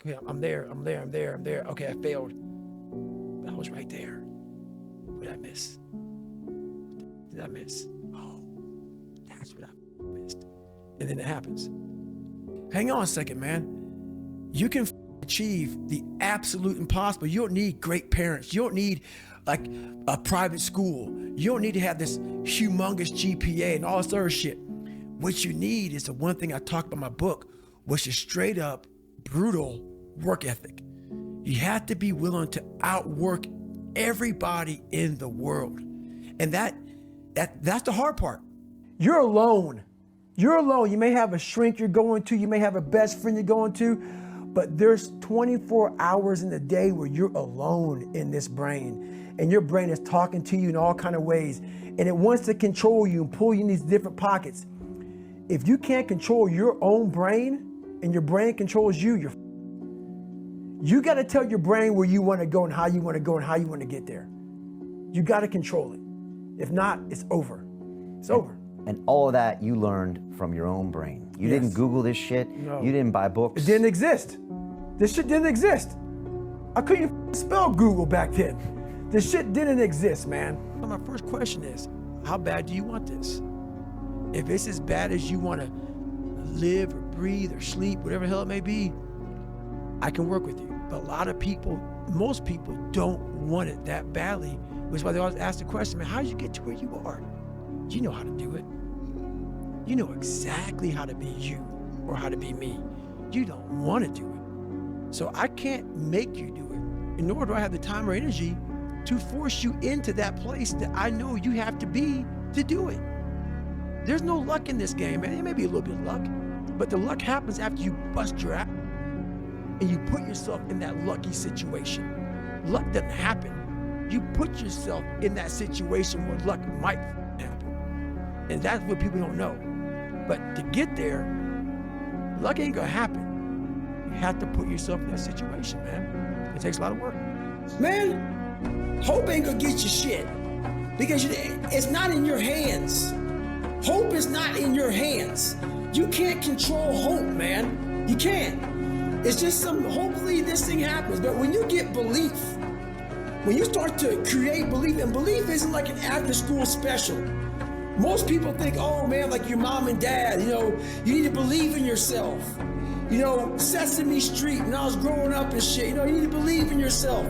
like, okay, I'm there. Okay, I failed. But I was right there. What did I miss? What did I miss? Oh, that's what I missed. And then it happens. Hang on a second, man. You can achieve the absolute impossible. You don't need great parents. You don't need like a private school. You don't need to have this humongous GPA and all this other shit. What you need is the one thing I talked about in my book, which is straight up brutal work ethic. You have to be willing to outwork everybody in the world. And that's the hard part. You're alone. You're alone. You may have a shrink you're going to, you may have a best friend you're going to, but there's 24 hours in the day where you're alone in this brain, and your brain is talking to you in all kinds of ways, and it wants to control you and pull you in these different pockets. If you can't control your own brain and your brain controls you, you got to tell your brain where you want to go and how you want to go and how you want to get there. You got to control it. If not, it's over. It's over. And all of that you learned from your own brain. You didn't Google this shit. No. You didn't buy books. It didn't exist. This shit didn't exist. I couldn't even spell Google back then. This shit didn't exist, man. My first question is, how bad do you want this? If it's as bad as you want to live or breathe or sleep, whatever the hell it may be, I can work with you. But a lot of people, most people don't want it that badly, which is why they always ask the question, man, how did you get to where you are? You know how to do it. You know exactly how to be you or how to be me. You don't want to do it. So I can't make you do it, nor do I have the time or energy to force you into that place that I know you have to be to do it. There's no luck in this game, man. It may be a little bit of luck, but the luck happens after you bust your ass and you put yourself in that lucky situation. Luck doesn't happen. You put yourself in that situation where luck might happen. And that's what people don't know. But to get there, luck ain't gonna happen. You have to put yourself in that situation, man. It takes a lot of work. Man, hope ain't gonna get you shit because it's not in your hands. Hope is not in your hands. You can't control hope, man. You can't. It's just hopefully this thing happens. But when you get belief, when you start to create belief, and belief isn't like an after school special. Most people think, oh man, like your mom and dad, you need to believe in yourself. Sesame Street, when I was growing up and shit, you need to believe in yourself.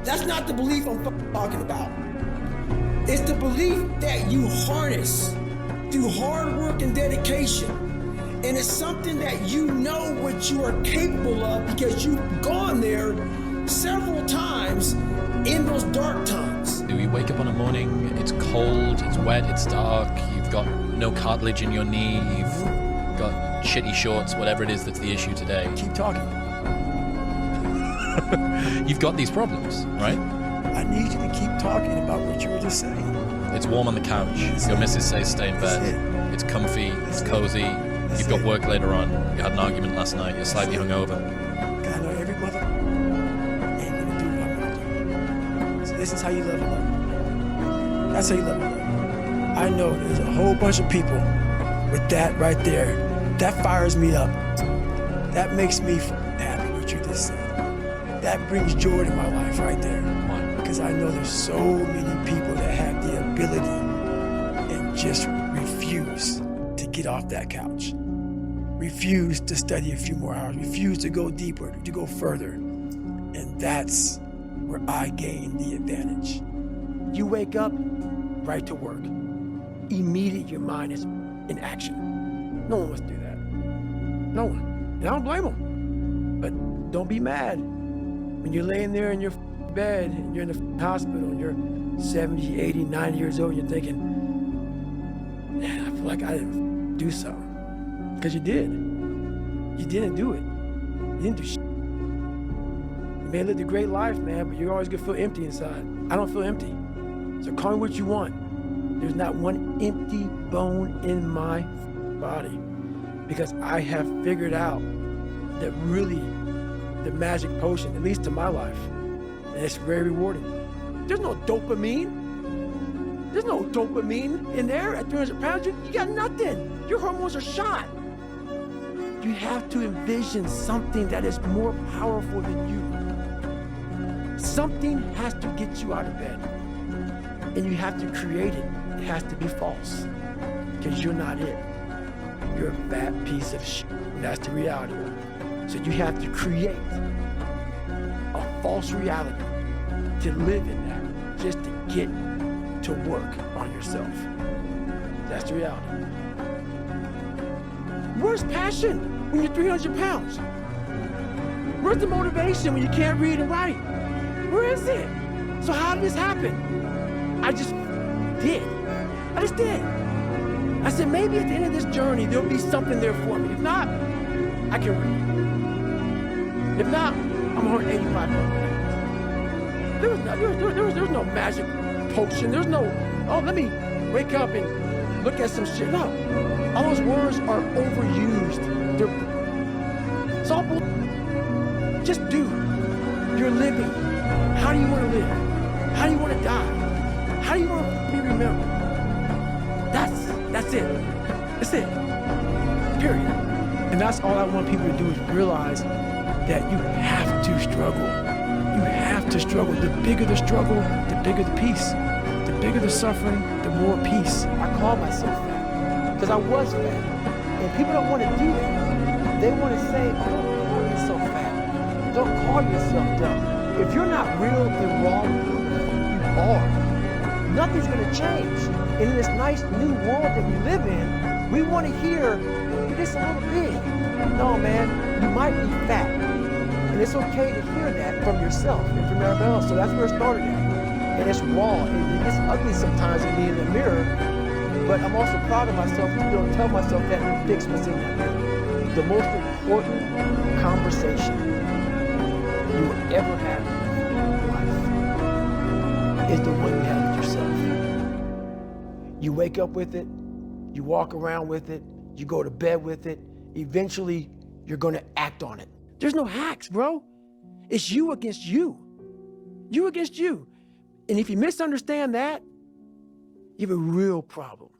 That's not the belief I'm talking about. It's the belief that you harness through hard work and dedication. And it's something that you know what you are capable of because you've gone there several times in those dark times. You wake up on a morning, it's cold, it's wet, it's dark, you've got no cartilage in your knee, you've got shitty shorts, whatever it is that's the issue today. Keep talking. You've got these problems, right? I need you to keep talking about what you were just saying. It's warm on the couch, your missus says stay in bed, it's comfy, it's cozy, you've got work later on, you had an argument last night, you're slightly hungover. God, I know every mother ain't gonna do what I'm gonna do. So this is how you level up. That's how you level up. I know there's a whole bunch of people with that right there. That fires me up. That makes me happy what you just said. That brings joy to my life right there. Why? Because I know there's so many people that have the ability and just refuse to get off that couch. Refuse to study a few more hours. Refuse to go deeper, to go further. And that's where I gain the advantage. You wake up, right to work. Immediate, your mind is in action. No one wants to do that. No one. And I don't blame them. But don't be mad when you're laying there in your bed and you're in the hospital and you're 70, 80, 90 years old and you're thinking, man, I feel like I didn't do something. Because you did. You didn't do it. You didn't do shit. You may have lived a great life, man, but you're always gonna feel empty inside. I don't feel empty. So call me what you want. There's not one empty bone in my body because I have figured out that really the magic potion, at least to my life, and it's very rewarding. There's no dopamine. There's no dopamine in there at 300 pounds. You got nothing. Your hormones are shot. You have to envision something that is more powerful than you. Something has to get you out of bed. And you have to create it. It has to be false. Because you're not it. You're a fat piece of shit. And that's the reality. So you have to create a false reality to live in that, just to get to work on yourself. That's the reality. Where's passion when you're 300 pounds? Where's the motivation when you can't read and write? Where is it? So how did this happen? I just did. I just did. I said, maybe at the end of this journey, there'll be something there for me. If not, I can read. If not, I'm 185 pounds. There's no magic potion. There's no, oh, let me wake up and look at some shit. No. All those words are overused. It's all bull. Just do. You're living. How do you want to live? How do you want to die? How do you want to be remembered? That's it. That's it. Period. And that's all I want people to do is realize that you have to struggle. You have to struggle. The bigger the struggle, the bigger the peace. The bigger the suffering, the more peace. I call myself fat because I was fat. And people don't want to do that. They want to say, oh, don't call yourself fat. Don't call yourself dumb. If you're not real and raw, you are. Nothing's going to change. And in this nice new world that we live in, we want to hear, you're just a little big. No, man, you might be fat. And it's okay to hear that from yourself and from everybody else. So that's where it started at. And it's raw. It gets ugly sometimes with me in the mirror. But I'm also proud of myself to be able to tell myself that and fix what's in that mirror. The most important conversation you will ever have in life is the one you have with yourself. You wake up with it, you walk around with it, you go to bed with it, eventually you're gonna act on it. There's no hacks, bro. It's you against you. You against you. And if you misunderstand that, you have a real problem.